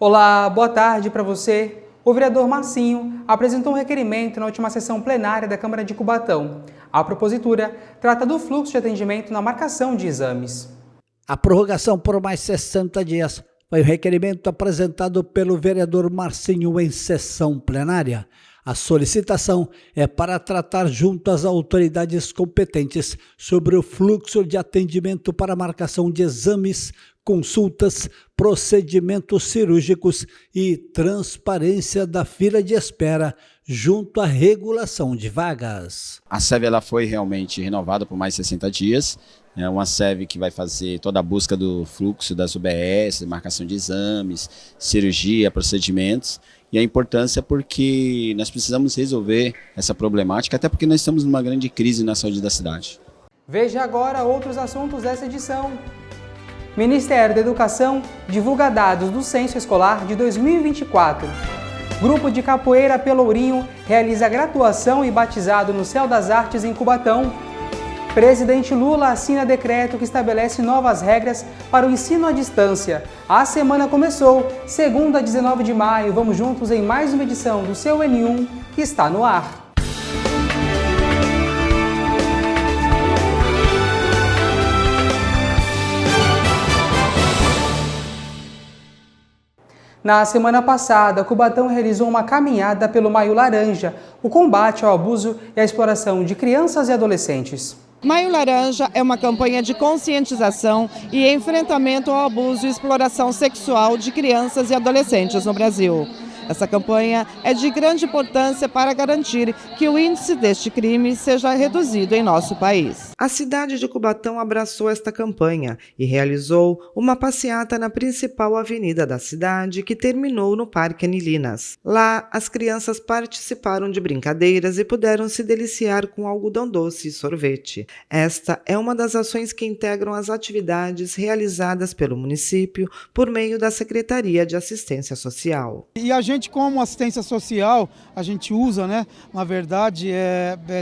Olá, boa tarde para você. O vereador Marcinho apresentou um requerimento na última sessão plenária da Câmara de Cubatão. A propositura trata do fluxo de atendimento na marcação de exames. A prorrogação por mais 60 dias foi o requerimento apresentado pelo vereador Marcinho em sessão plenária. A solicitação é para tratar junto às autoridades competentes sobre o fluxo de atendimento para marcação de exames, consultas, procedimentos cirúrgicos e transparência da fila de espera junto à regulação de vagas. A SEV ela foi realmente renovada por mais 60 dias. É uma SEV que vai fazer toda a busca do fluxo das UBS, marcação de exames, cirurgia, procedimentos. E a importância porque nós precisamos resolver essa problemática, até porque nós estamos numa grande crise na saúde da cidade. Veja agora outros assuntos dessa edição. Ministério da Educação divulga dados do Censo Escolar de 2024. Grupo de Capoeira Pelourinho realiza graduação e batizado no Céu das Artes em Cubatão. Presidente Lula assina decreto que estabelece novas regras para o ensino à distância. A semana começou, segunda a 19 de maio. Vamos juntos em mais uma edição do seu N1 que está no ar. Na semana passada, Cubatão realizou uma caminhada pelo Maio Laranja, o combate ao abuso e à exploração de crianças e adolescentes. Maio Laranja é uma campanha de conscientização e enfrentamento ao abuso e exploração sexual de crianças e adolescentes no Brasil. Essa campanha é de grande importância para garantir que o índice deste crime seja reduzido em nosso país. A cidade de Cubatão abraçou esta campanha e realizou uma passeata na principal avenida da cidade, que terminou no Parque Anilinas. Lá, as crianças participaram de brincadeiras e puderam se deliciar com algodão doce e sorvete. Esta é uma das ações que integram as atividades realizadas pelo município por meio da Secretaria de Assistência Social. E a gente, como assistência social, a gente usa, na verdade,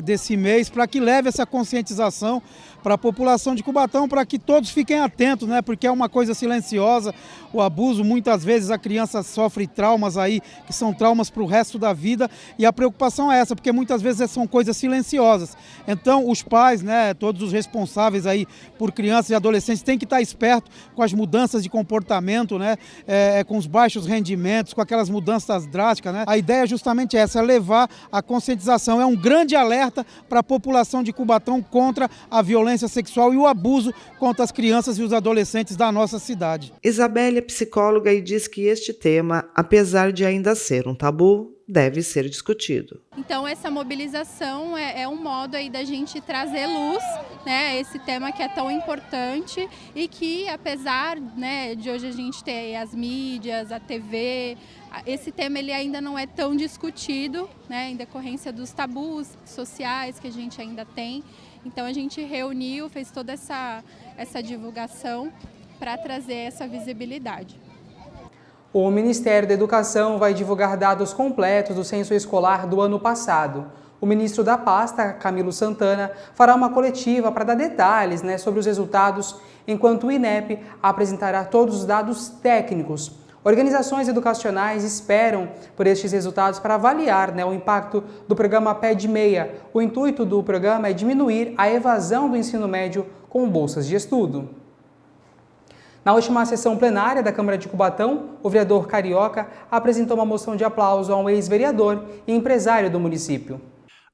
desse mês para que leve essa conscientização para a população de Cubatão, para que todos fiquem atentos, porque é uma coisa silenciosa, o abuso, muitas vezes a criança sofre traumas aí, que são traumas para o resto da vida, e a preocupação é essa, porque muitas vezes são coisas silenciosas. Então os pais, todos os responsáveis aí por crianças e adolescentes têm que estar espertos com as mudanças de comportamento, com os baixos rendimentos, com aquelas mudanças drásticas. A ideia é justamente essa, levar a conscientização, é um grande alerta para a população de Cubatão contra a violência sexual e o abuso contra as crianças e os adolescentes da nossa cidade. Isabelle é psicóloga e diz que este tema, apesar de ainda ser um tabu, deve ser discutido. Então essa mobilização é um modo aí da gente trazer luz, esse tema que é tão importante e que, apesar de hoje a gente ter as mídias, a TV, esse tema ele ainda não é tão discutido, em decorrência dos tabus sociais que a gente ainda tem. Então a gente reuniu, fez toda essa divulgação para trazer essa visibilidade. O Ministério da Educação vai divulgar dados completos do censo escolar do ano passado. O ministro da pasta, Camilo Santana, fará uma coletiva para dar detalhes sobre os resultados, enquanto o INEP apresentará todos os dados técnicos. Organizações educacionais esperam por estes resultados para avaliar o impacto do programa PED Meia. O intuito do programa é diminuir a evasão do ensino médio com bolsas de estudo. Na última sessão plenária da Câmara de Cubatão, o vereador Carioca apresentou uma moção de aplauso a um ex-vereador e empresário do município.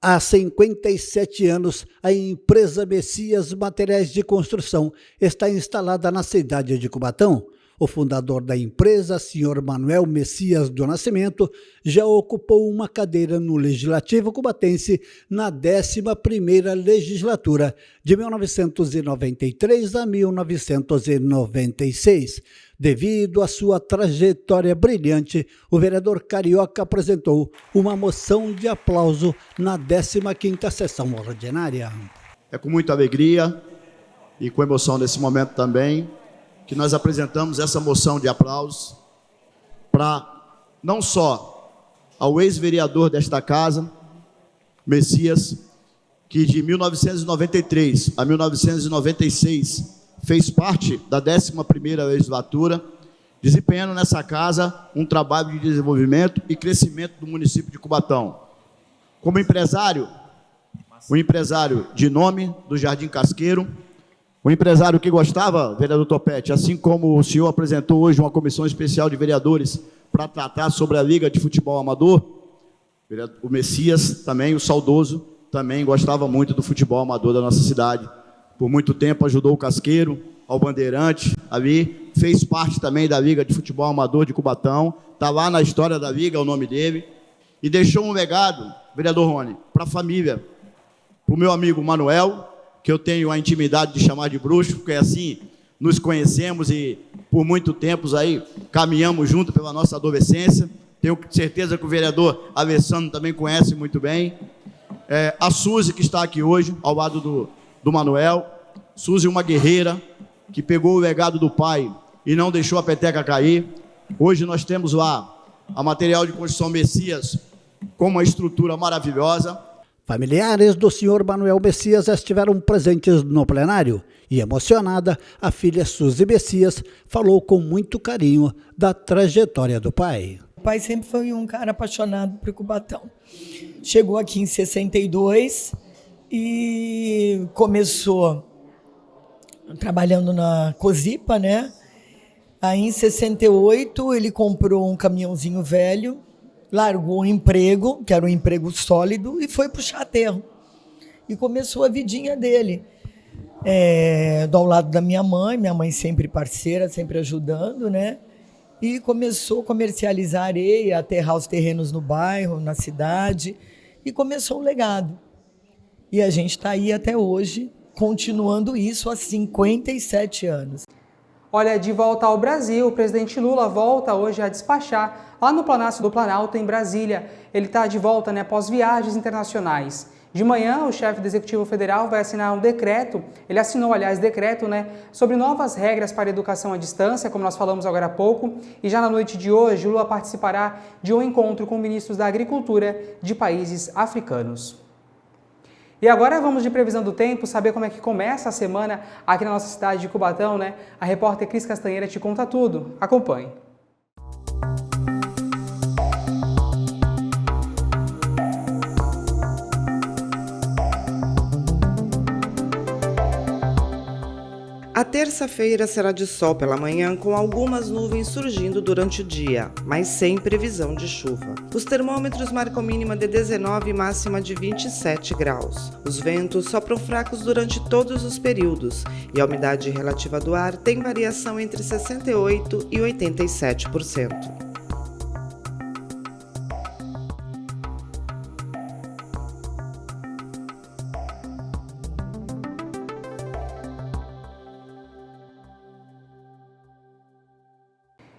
Há 57 anos, a empresa Messias Materiais de Construção está instalada na cidade de Cubatão. O fundador da empresa, Sr. Manuel Messias do Nascimento, já ocupou uma cadeira no Legislativo cubatense na 11ª legislatura, de 1993 a 1996. Devido à sua trajetória brilhante, o vereador Carioca apresentou uma moção de aplauso na 15ª sessão ordinária. É com muita alegria e com emoção nesse momento também que nós apresentamos essa moção de aplausos para não só ao ex-vereador desta casa, Messias, que de 1993 a 1996 fez parte da 11ª legislatura desempenhando nessa casa um trabalho de desenvolvimento e crescimento do município de Cubatão. Como empresário, um empresário de nome do Jardim Casqueiro, um empresário que gostava, vereador Topete, assim como o senhor apresentou hoje uma comissão especial de vereadores para tratar sobre a Liga de Futebol Amador, o Messias também, o saudoso, também gostava muito do futebol amador da nossa cidade. Por muito tempo ajudou o Casqueiro, ao Bandeirante, ali, fez parte também da Liga de Futebol Amador de Cubatão, está lá na história da Liga, é o nome dele, e deixou um legado, vereador Rony, para a família, para o meu amigo Manuel, que eu tenho a intimidade de chamar de bruxo, porque assim nos conhecemos e por muito tempo aí caminhamos junto pela nossa adolescência. Tenho certeza que o vereador Alessandro também conhece muito bem. A Suzy, que está aqui hoje, ao lado do Manuel. Suzy, uma guerreira, que pegou o legado do pai e não deixou a peteca cair. Hoje nós temos lá a material de construção Messias com uma estrutura maravilhosa. Familiares do senhor Manuel Messias estiveram presentes no plenário e, emocionada, a filha Suzy Messias falou com muito carinho da trajetória do pai. O pai sempre foi um cara apaixonado por Cubatão. Chegou aqui em 62 e começou trabalhando na Cosipa, né? Aí em 68 ele comprou um caminhãozinho velho, largou o emprego, que era um emprego sólido, e foi puxar aterro. E começou a vidinha dele. Ao lado da minha mãe sempre parceira, sempre ajudando, né? E começou a comercializar areia, aterrar os terrenos no bairro, na cidade, e começou um legado. E a gente está aí até hoje, continuando isso há 57 anos. Olha, de volta ao Brasil, o presidente Lula volta hoje a despachar lá no Palácio do Planalto, em Brasília. Ele está de volta, após viagens internacionais. De manhã, o chefe do Executivo Federal vai assinar um decreto, ele assinou, aliás, decreto, sobre novas regras para a educação à distância, como nós falamos agora há pouco. E já na noite de hoje, Lula participará de um encontro com ministros da Agricultura de países africanos. E agora vamos de previsão do tempo, saber como é que começa a semana aqui na nossa cidade de Cubatão, A repórter Cris Castanheira te conta tudo. Acompanhe. A terça-feira será de sol pela manhã, com algumas nuvens surgindo durante o dia, mas sem previsão de chuva. Os termômetros marcam mínima de 19 e máxima de 27 graus. Os ventos sopram fracos durante todos os períodos e a umidade relativa do ar tem variação entre 68% e 87%.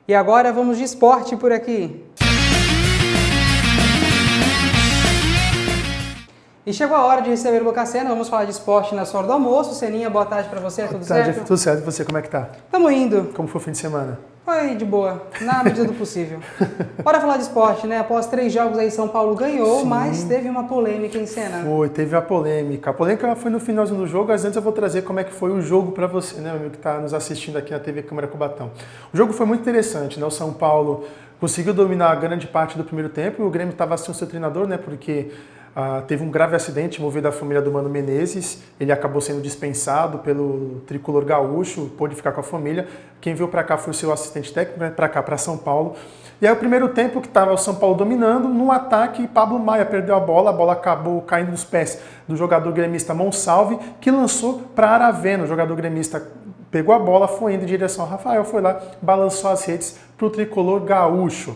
E agora vamos de esporte por aqui. E chegou a hora de receber o Lucas Sena, vamos falar de esporte na sua hora do almoço. Seninha, boa tarde para você, tudo certo? Tudo certo, e você, como é que tá? Tamo indo. Como foi o fim de semana? Foi de boa, na medida do possível. Bora falar de esporte, Após 3 jogos aí, São Paulo ganhou, sim, mas teve uma polêmica em cena. Teve a polêmica. A polêmica foi no finalzinho do jogo, mas antes eu vou trazer como é que foi o jogo para você, meu amigo que está nos assistindo aqui na TV Câmara Cubatão. O jogo foi muito interessante, O São Paulo conseguiu dominar a grande parte do primeiro tempo e o Grêmio estava sem o seu treinador, Porque teve um grave acidente envolvendo a família do Mano Menezes, ele acabou sendo dispensado pelo tricolor gaúcho, pôde ficar com a família. Quem veio para cá foi o seu assistente técnico, para cá, para São Paulo. E aí o primeiro tempo que estava o São Paulo dominando, no ataque, Pablo Maia perdeu a bola acabou caindo nos pés do jogador gremista Monsalve, que lançou para Aravena. O jogador gremista pegou a bola, foi indo em direção ao Rafael, foi lá, balançou as redes para o tricolor gaúcho.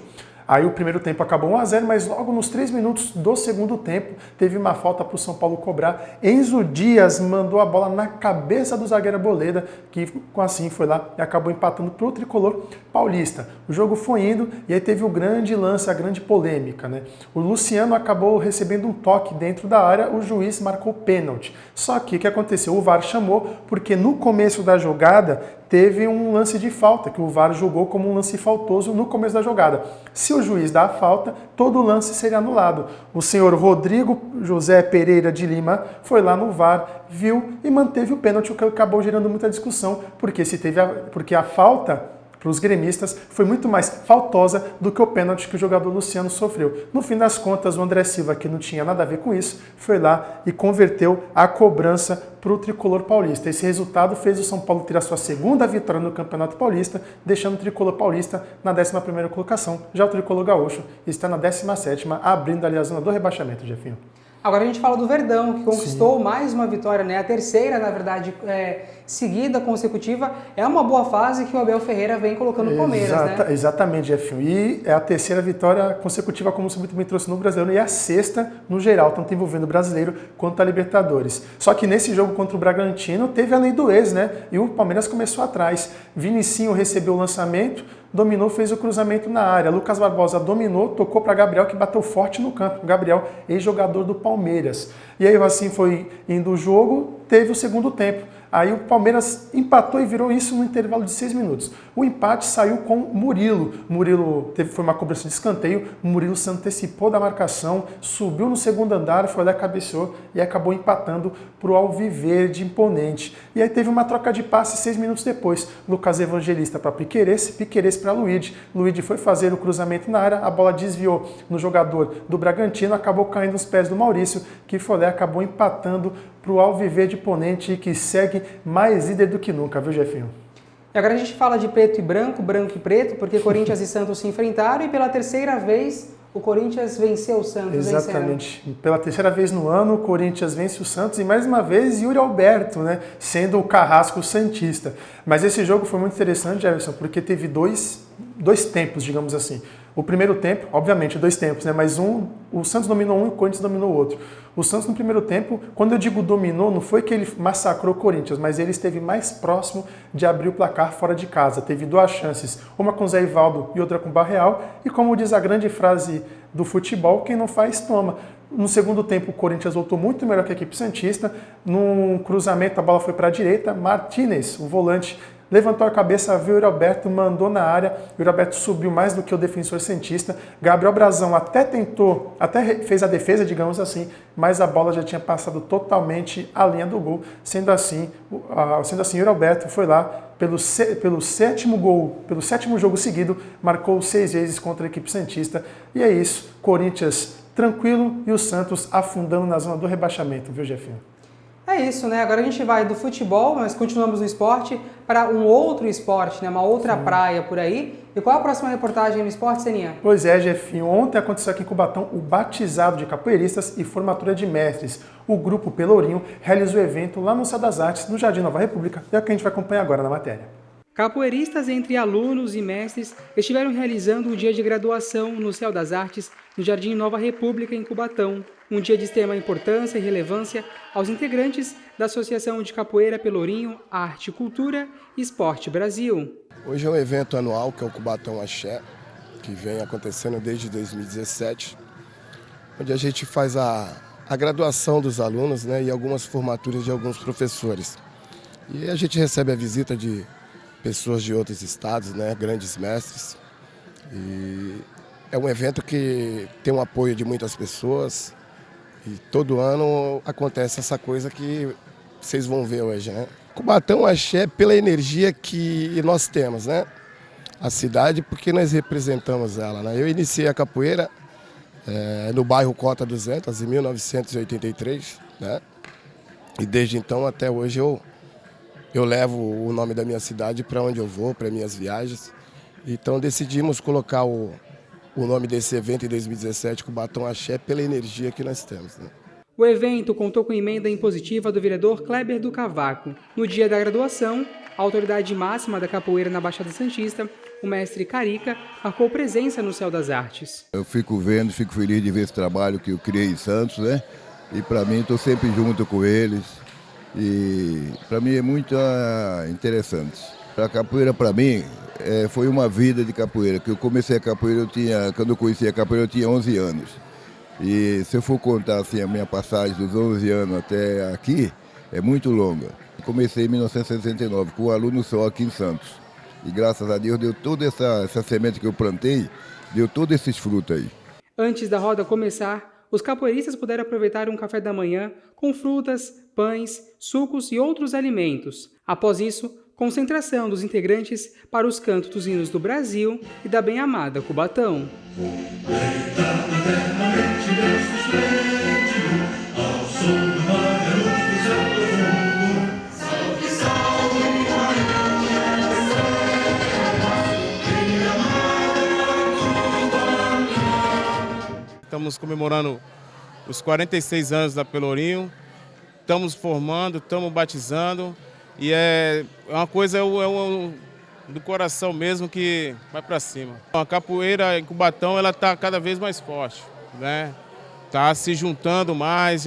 Aí o primeiro tempo acabou 1-0, mas logo nos 3 minutos do segundo tempo teve uma falta para o São Paulo cobrar. Enzo Dias mandou a bola na cabeça do zagueiro Arboleda, que assim foi lá e acabou empatando para o tricolor paulista. O jogo foi indo e aí teve o grande lance, a grande polêmica, O Luciano acabou recebendo um toque dentro da área, o juiz marcou pênalti. Só que o que aconteceu? O VAR chamou porque no começo da jogada teve um lance de falta, que o VAR julgou como um lance faltoso no começo da jogada. Se o juiz dá a falta, todo o lance seria anulado. O senhor Rodrigo José Pereira de Lima foi lá no VAR, viu e manteve o pênalti, o que acabou gerando muita discussão, porque a falta os gremistas foi muito mais faltosa do que o pênalti que o jogador Luciano sofreu. No fim das contas, o André Silva, que não tinha nada a ver com isso, foi lá e converteu a cobrança para o tricolor paulista. Esse resultado fez o São Paulo ter a sua segunda vitória no Campeonato Paulista, deixando o tricolor paulista na 11ª colocação. Já o tricolor gaúcho está na 17ª, abrindo ali a zona do rebaixamento, Jefinho. Agora a gente fala do Verdão, que conquistou mais uma vitória, né? A terceira, na verdade, seguida, consecutiva. É uma boa fase que o Abel Ferreira vem colocando no Palmeiras, né? Exatamente, Jefinho. E é a terceira vitória consecutiva, como você muito bem trouxe, no Brasileiro, e a sexta no geral, tanto envolvendo o Brasileiro quanto a Libertadores. Só que nesse jogo contra o Bragantino, teve a lei do ex, né? E o Palmeiras começou atrás. Vinicinho recebeu o lançamento, dominou, fez o cruzamento na área. Lucas Barbosa dominou, tocou para Gabriel, que bateu forte no campo. Gabriel, ex-jogador do Palmeiras. E aí assim foi indo o jogo, teve o segundo tempo. Aí o Palmeiras empatou e virou isso no intervalo de 6 minutos. O empate saiu com Murilo. Murilo foi uma cobrança de escanteio, Murilo se antecipou da marcação, subiu no segundo andar, foi lá, cabeceou e acabou empatando para o Alviverde imponente. E aí teve uma troca de passe 6 minutos depois. Lucas Evangelista para Piquerez, Piquerez para Luigi. Luigi foi fazer o cruzamento na área, a bola desviou no jogador do Bragantino, acabou caindo nos pés do Maurício, que foi lá, acabou empatando para o Alviverde imponente, que segue mais líder do que nunca, viu, Jefinho? E agora a gente fala de preto e branco, branco e preto, porque Corinthians e Santos se enfrentaram e pela terceira vez o Corinthians venceu o Santos. Exatamente. Pela terceira vez no ano, o Corinthians vence o Santos e mais uma vez Yuri Alberto, né, sendo o carrasco santista. Mas esse jogo foi muito interessante, Jefferson, porque teve dois tempos, digamos assim. O primeiro tempo, obviamente, 2 tempos, né? Mas o Santos dominou um e o Corinthians dominou o outro. O Santos no primeiro tempo, quando eu digo dominou, não foi que ele massacrou o Corinthians, mas ele esteve mais próximo de abrir o placar fora de casa. Teve 2 chances, uma com o Zé Ivaldo e outra com o Barreal. E como diz a grande frase do futebol, quem não faz, toma. No segundo tempo, o Corinthians voltou muito melhor que a equipe santista. Num cruzamento, a bola foi para a direita. Martínez, o volante, levantou a cabeça, viu o Yuri Alberto, mandou na área. O Yuri Alberto subiu mais do que o defensor santista. Gabriel Brazão até fez a defesa, digamos assim, mas a bola já tinha passado totalmente a linha do gol. Sendo assim, Yuri Alberto foi lá pelo sétimo jogo seguido, marcou 6 vezes contra a equipe santista. E é isso, Corinthians tranquilo e o Santos afundando na zona do rebaixamento, viu, Jefinho? É isso, né? Agora a gente vai do futebol, mas continuamos no esporte, para um outro esporte, né? Uma outra praia por aí. E qual a próxima reportagem no esporte, Seninha? Pois é, Jefinho. Ontem aconteceu aqui em Cubatão o batizado de capoeiristas e formatura de mestres. O Grupo Pelourinho realizou o evento lá no Céu das Artes, no Jardim Nova República. É o que a gente vai acompanhar agora na matéria. Capoeiristas entre alunos e mestres estiveram realizando o dia de graduação no Céu das Artes, no Jardim Nova República, em Cubatão. Um dia de extrema importância e relevância aos integrantes da Associação de Capoeira Pelourinho, Arte, Cultura e Esporte Brasil. Hoje é um evento anual que é o Cubatão Axé, que vem acontecendo desde 2017, onde a gente faz a graduação dos alunos, né, e algumas formaturas de alguns professores. E a gente recebe a visita de pessoas de outros estados, né, grandes mestres. E é um evento que tem o apoio de muitas pessoas e todo ano acontece essa coisa que vocês vão ver hoje, né? Cubatão Axé pela energia que nós temos, né? A cidade, porque nós representamos ela, né? Eu iniciei a capoeira no bairro Cota 200, em 1983, né? E desde então até hoje eu levo o nome da minha cidade para onde eu vou, para minhas viagens. Então decidimos colocar o nome desse evento em 2017, Cubatão Axé, pela energia que nós temos, né? O evento contou com emenda impositiva do vereador Kleber do Cavaco. No dia da graduação, a autoridade máxima da capoeira na Baixada Santista, o mestre Carica, marcou presença no Céu das Artes. Eu fico feliz de ver esse trabalho que eu criei em Santos, né? E para mim, estou sempre junto com eles. E para mim é muito interessante. A capoeira, para mim, foi uma vida de capoeira. Que eu comecei a capoeira, quando eu conheci a capoeira, eu tinha 11 anos. E se eu for contar assim, a minha passagem dos 11 anos até aqui, é muito longa. Comecei em 1969, com um aluno só aqui em Santos. E graças a Deus deu toda essa semente que eu plantei, deu todos esses frutos aí. Antes da roda começar, os capoeiristas puderam aproveitar um café da manhã com frutas, pães, sucos e outros alimentos. Após isso, Concentração dos integrantes para os cantos dos hinos do Brasil e da bem-amada Cubatão. Estamos comemorando os 46 anos da Pelourinho, estamos formando, estamos batizando e é uma coisa do coração mesmo que vai para cima. A capoeira em Cubatão ela está cada vez mais forte, né? Está se juntando mais,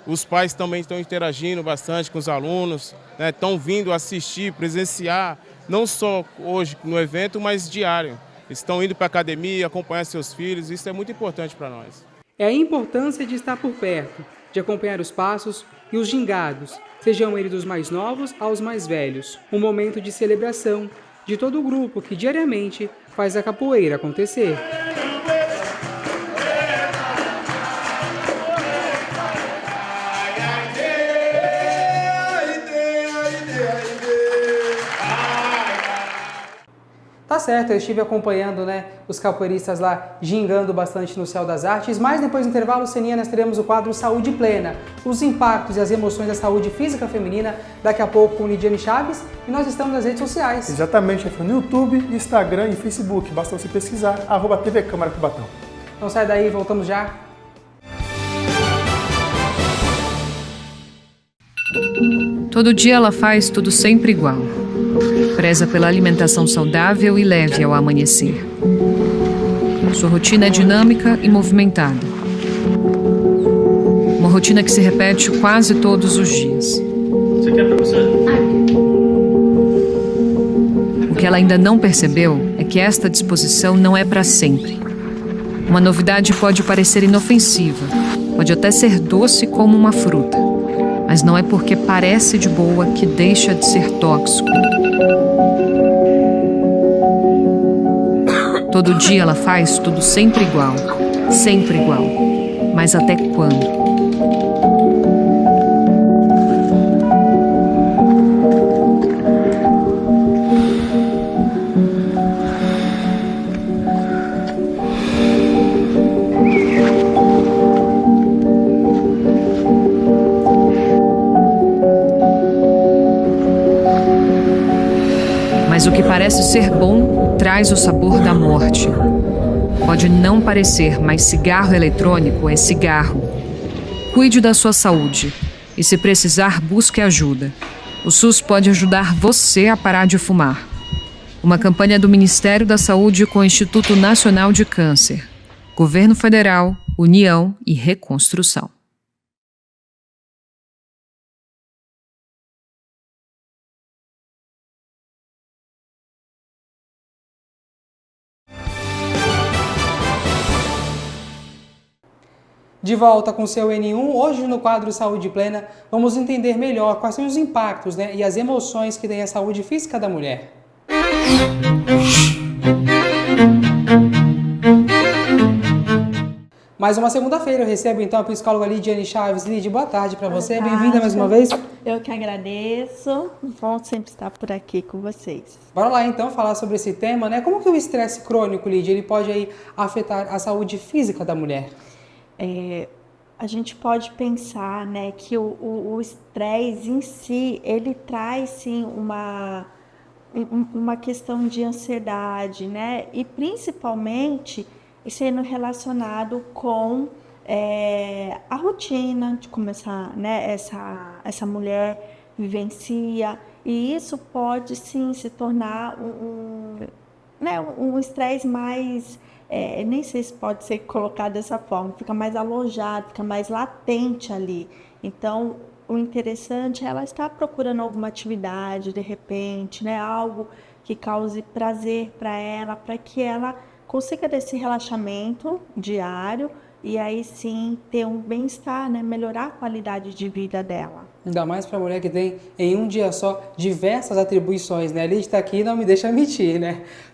os pais também estão interagindo bastante com os alunos, né? Estão vindo assistir, presenciar, não só hoje no evento, mas diário. Estão indo para a academia, acompanhar seus filhos, isso é muito importante para nós. É a importância de estar por perto, de acompanhar os passos e os gingados, sejam eles dos mais novos aos mais velhos. Um momento de celebração de todo o grupo que diariamente faz a capoeira acontecer. Tá certo, eu estive acompanhando, os capoeiristas lá gingando bastante no Céu das Artes, mas depois do intervalo, Seninha, nós teremos o quadro Saúde Plena, os impactos e as emoções da saúde física feminina, daqui a pouco com Lidiane Chaves, e nós estamos nas redes sociais. Exatamente, no YouTube, Instagram e Facebook, basta você pesquisar, @TV Câmara Cubatão. Então sai daí, voltamos já. Todo dia ela faz tudo sempre igual. Preza pela alimentação saudável e leve ao amanhecer. Sua rotina é dinâmica e movimentada. Uma rotina que se repete quase todos os dias. Você quer pra você? O que ela ainda não percebeu é que esta disposição não é para sempre. Uma novidade pode parecer inofensiva, pode até ser doce como uma fruta, mas não é porque parece de boa que deixa de ser tóxico. Todo dia ela faz tudo sempre igual. Mas até quando? Mas o que parece ser bom traz o sabor da morte. Pode não parecer, mas cigarro eletrônico é cigarro. Cuide da sua saúde e, se precisar, busque ajuda. O SUS pode ajudar você a parar de fumar. Uma campanha do Ministério da Saúde com o Instituto Nacional de Câncer, Governo Federal, União e Reconstrução. De volta com o seu N1, hoje no quadro Saúde Plena, vamos entender melhor quais são os impactos e as emoções que tem a saúde física da mulher. Mais uma segunda-feira, eu recebo então a psicóloga Lidiane Chaves. Lid, boa tarde para você, bem-vinda mais uma vez. Eu que agradeço, bom sempre estar por aqui com vocês. Bora lá então falar sobre esse tema, Como que o estresse crônico, Lid, ele pode aí afetar a saúde física da mulher? A gente pode pensar, que o estresse em si, ele traz sim uma questão de ansiedade, e principalmente sendo relacionado com a rotina de como essa mulher vivencia, e isso pode sim se tornar um estresse mais, nem sei se pode ser colocado dessa forma, fica mais alojado, fica mais latente ali. Então, o interessante é ela estar procurando alguma atividade, de repente, algo que cause prazer para ela, para que ela consiga ter esse relaxamento diário e aí sim ter um bem-estar, melhorar a qualidade de vida dela. Ainda mais para a mulher que tem em um dia só diversas atribuições, A Liz está aqui e não me deixa mentir,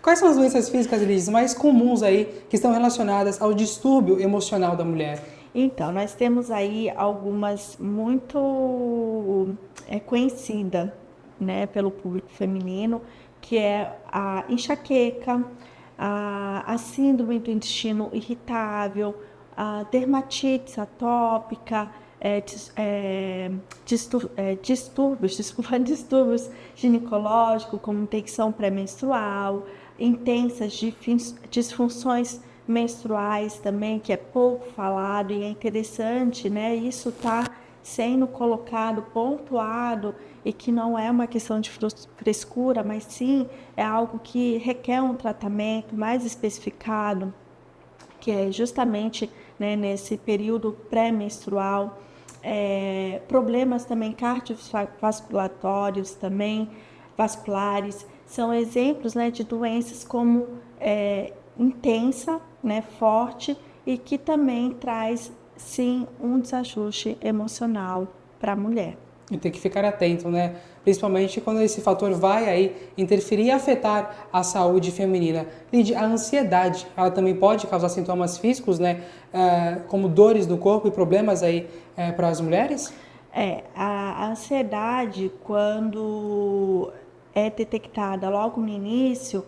Quais são as doenças físicas, Liz, mais comuns aí que estão relacionadas ao distúrbio emocional da mulher? Então, nós temos aí algumas muito conhecidas, né, pelo público feminino, que é a enxaqueca, a síndrome do intestino irritável, a dermatite atópica, distúrbios ginecológicos, como infecção pré-menstrual, intensas disfunções menstruais também, que é pouco falado e é interessante, né? Isso está sendo colocado, pontuado, e que não é uma questão de frescura, mas sim é algo que requer um tratamento mais especificado, que é justamente, né, nesse período pré-menstrual. Problemas também cardiovasculatórios, também vasculares, são exemplos, né, de doenças como intensa, né, forte, e que também traz, sim, um desajuste emocional para a mulher. E tem que ficar atento, né? Principalmente quando esse fator vai aí interferir e afetar a saúde feminina. Lídia, a ansiedade, ela também pode causar sintomas físicos, né? Como dores no corpo e problemas aí para as mulheres? A ansiedade, quando é detectada logo no início,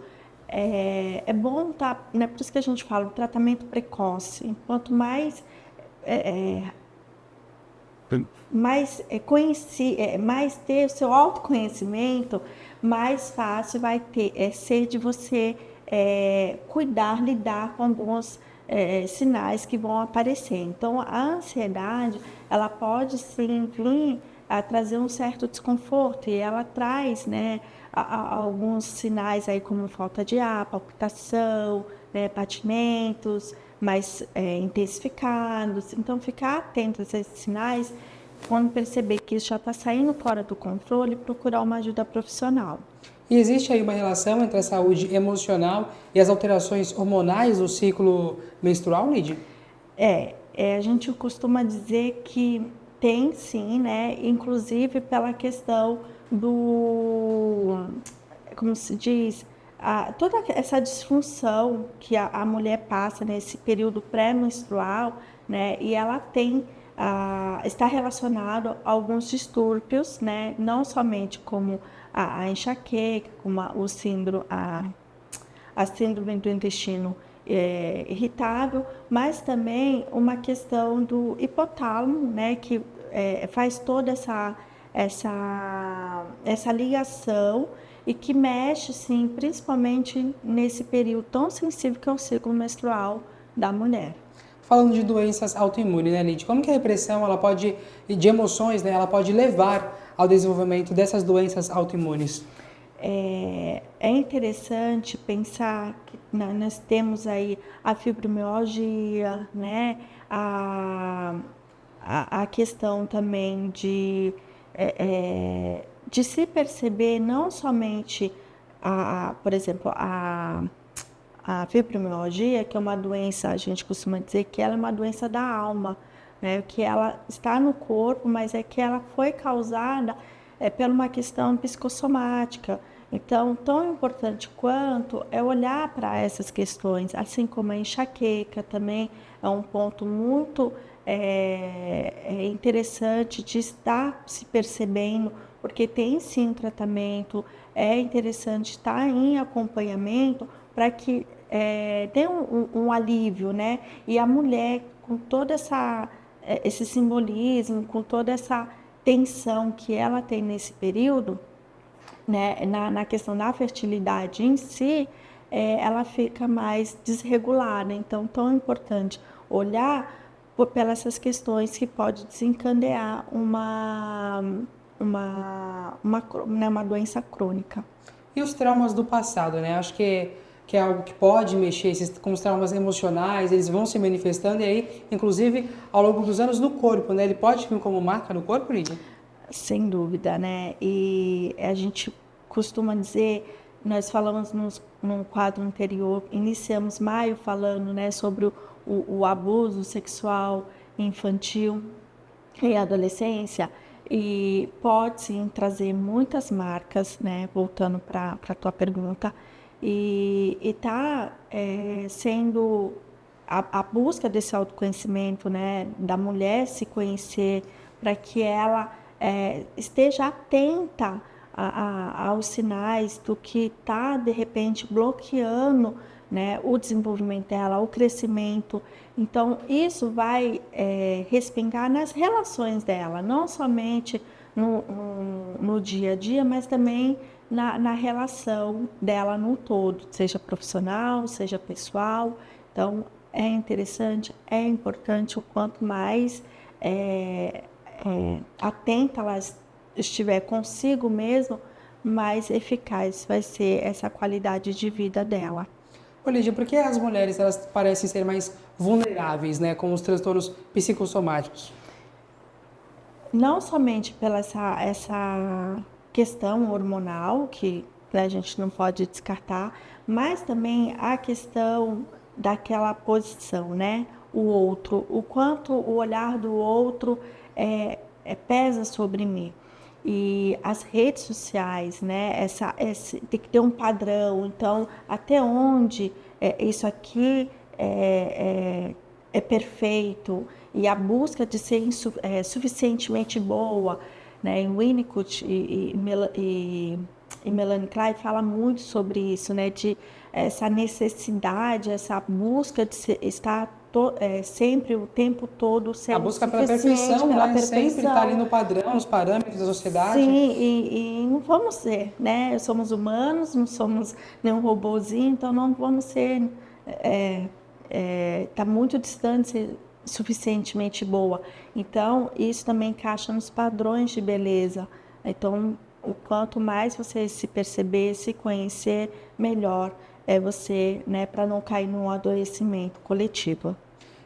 é bom, tá, né? Por isso que a gente fala, o tratamento precoce. Quanto mais mais ter o seu autoconhecimento, mais fácil vai ser de você lidar com alguns sinais que vão aparecer. Então, a ansiedade, ela pode sim vir a trazer um certo desconforto, e ela traz, né, alguns sinais aí como falta de ar, palpitação, né, batimentos mais intensificados. Então, ficar atento a esses sinais, quando perceber que isso já está saindo fora do controle, procurar uma ajuda profissional. E existe aí uma relação entre a saúde emocional e as alterações hormonais do ciclo menstrual, Lídia? A gente costuma dizer que tem sim, né? Inclusive pela questão como se diz, toda essa disfunção que a mulher passa nesse período pré-menstrual, né? E ela está relacionado a alguns distúrbios, né? Não somente como a enxaqueca, como a síndrome do intestino irritável, mas também uma questão do hipotálamo, né? Que faz toda essa ligação e que mexe, sim, principalmente nesse período tão sensível que é o ciclo menstrual da mulher. Falando de doenças autoimunes, né, Lídia? Como que a repressão, de emoções, né, ela pode levar ao desenvolvimento dessas doenças autoimunes? É interessante pensar que nós temos aí a fibromialgia, né, a questão também de se perceber não somente, por exemplo, a fibromialgia, que é uma doença, a gente costuma dizer que ela é uma doença da alma, né? Que ela está no corpo, mas é que ela foi causada por uma questão psicossomática. Então, tão importante quanto é olhar para essas questões, assim como a enxaqueca também é um ponto muito interessante de estar se percebendo, porque tem sim tratamento, é interessante estar em acompanhamento para que dê um alívio, né? E a mulher, com todo esse simbolismo, com toda essa tensão que ela tem nesse período, né, na questão da fertilidade em si, ela fica mais desregulada. Então, tão importante olhar pelas essas questões que pode desencadear uma doença crônica. E os traumas do passado, né? Acho que é algo que pode mexer com os traumas emocionais, eles vão se manifestando e aí, inclusive, ao longo dos anos no corpo, né? Ele pode vir como marca no corpo, Lídia? Sem dúvida, né? E a gente costuma dizer, nós falamos num quadro anterior, iniciamos maio falando, né, sobre o abuso sexual infantil e adolescência, e pode sim trazer muitas marcas, né? Voltando para a tua pergunta, e está sendo a busca desse autoconhecimento, né, da mulher se conhecer, para que ela esteja atenta aos sinais do que está, de repente, bloqueando, né, o desenvolvimento dela, o crescimento. Então, isso vai respingar nas relações dela, não somente no dia a dia, mas também na relação dela no todo, seja profissional, seja pessoal. Então, é interessante, é importante, o quanto mais atenta ela estiver consigo mesmo, mais eficaz vai ser essa qualidade de vida dela. Ô Lídia, por que as mulheres elas parecem ser mais vulneráveis, né, com os transtornos psicossomáticos? Não somente pela essa questão hormonal, que, né, a gente não pode descartar, mas também a questão daquela posição, né? O outro, o quanto o olhar do outro pesa sobre mim. E as redes sociais, né? Tem que ter um padrão. Então, até onde isso aqui é perfeito, e a busca de ser suficientemente boa, né? Em Winnicott e Melanie Klein fala muito sobre isso, né? De essa necessidade, essa busca de estar sempre, o tempo todo, sendo a busca pela perfeição, né? Sempre está ali no padrão, nos parâmetros da sociedade. Sim, e não vamos ser, né? Somos humanos, não somos nenhum robozinho, então não vamos ser... Está muito distante de ser suficientemente boa. Então, isso também encaixa nos padrões de beleza. Então, o quanto mais você se perceber, se conhecer, melhor é você, né, para não cair num adoecimento coletivo.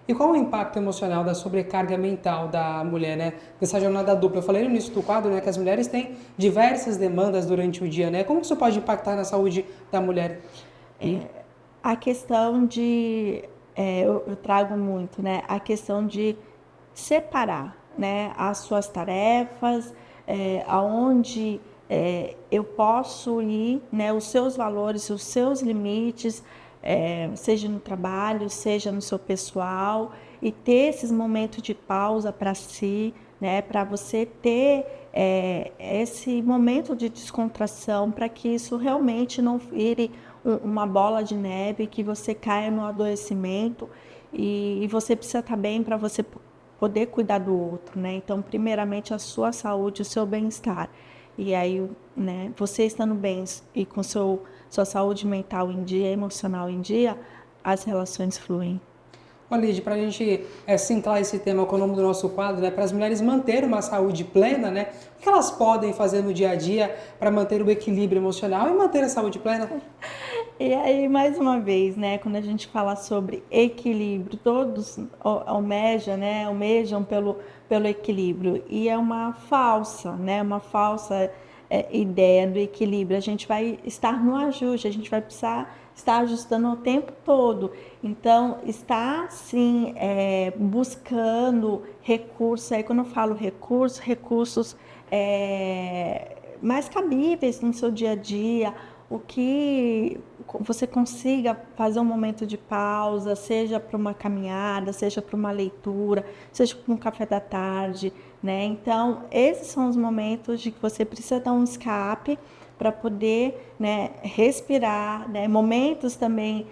E qual o impacto emocional da sobrecarga mental da mulher, né, nessa jornada dupla? Eu falei no início do quadro, né, que as mulheres têm diversas demandas durante o dia, né? Como isso pode impactar na saúde da mulher? A questão de... eu trago muito, né, a questão de separar, né, as suas tarefas, aonde eu posso ir, né, os seus valores, os seus limites, seja no trabalho, seja no seu pessoal, e ter esses momentos de pausa para si, né, para você ter esse momento de descontração, para que isso realmente não vire uma bola de neve, que você caia no adoecimento, e você precisa estar bem para você poder cuidar do outro, né? Então, primeiramente, a sua saúde, o seu bem-estar. E aí, né, você estando bem e com sua saúde mental em dia, emocional em dia, as relações fluem. Ô Lídia, para a gente centrar esse tema com o nome do nosso quadro, né, para as mulheres manterem uma saúde plena, né, o que elas podem fazer no dia a dia para manter o equilíbrio emocional e manter a saúde plena? E aí, mais uma vez, né, quando a gente fala sobre equilíbrio, todos almejam pelo equilíbrio, e é uma falsa, né, ideia do equilíbrio. A gente vai estar no ajuste, a gente vai precisar estar ajustando o tempo todo. Então, está sim buscando recursos. Aí, quando eu falo recursos mais cabíveis no seu dia a dia, o que você consiga fazer um momento de pausa, seja para uma caminhada, seja para uma leitura, seja para um café da tarde, né? Então, esses são os momentos de que você precisa dar um escape para poder, né, respirar, né? Momentos também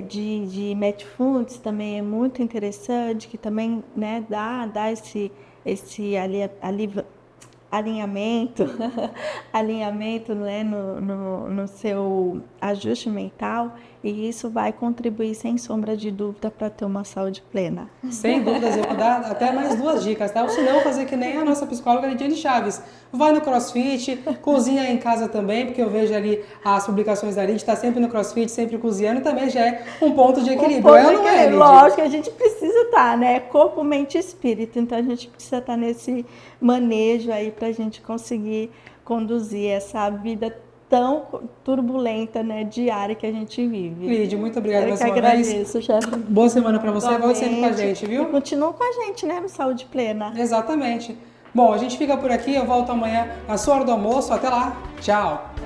de mindfulness também é muito interessante, que também, né, dá esse alinhamento, né, no seu ajuste mental, e isso vai contribuir, sem sombra de dúvida, para ter uma saúde plena. Sem dúvidas, eu vou dar até mais 2 dicas, tá? Ou se não, fazer que nem a nossa psicóloga Lidiane Chaves. Vai no CrossFit, cozinha em casa também, porque eu vejo ali as publicações da Lidia, está sempre no CrossFit, sempre cozinhando, também já é um ponto de equilíbrio. Lógico, a gente precisa estar, né? Corpo, mente e espírito. Então, a gente precisa estar nesse manejo aí para a gente conseguir conduzir essa vida tão turbulenta, né, diária que a gente vive. Lídia, muito obrigada mais uma vez. Eu que agradeço, chefe. Boa semana para você, volte sempre com a gente, viu? E continua com a gente, né, no Saúde Plena. Exatamente. Bom, a gente fica por aqui, eu volto amanhã na sua hora do almoço. Até lá, tchau!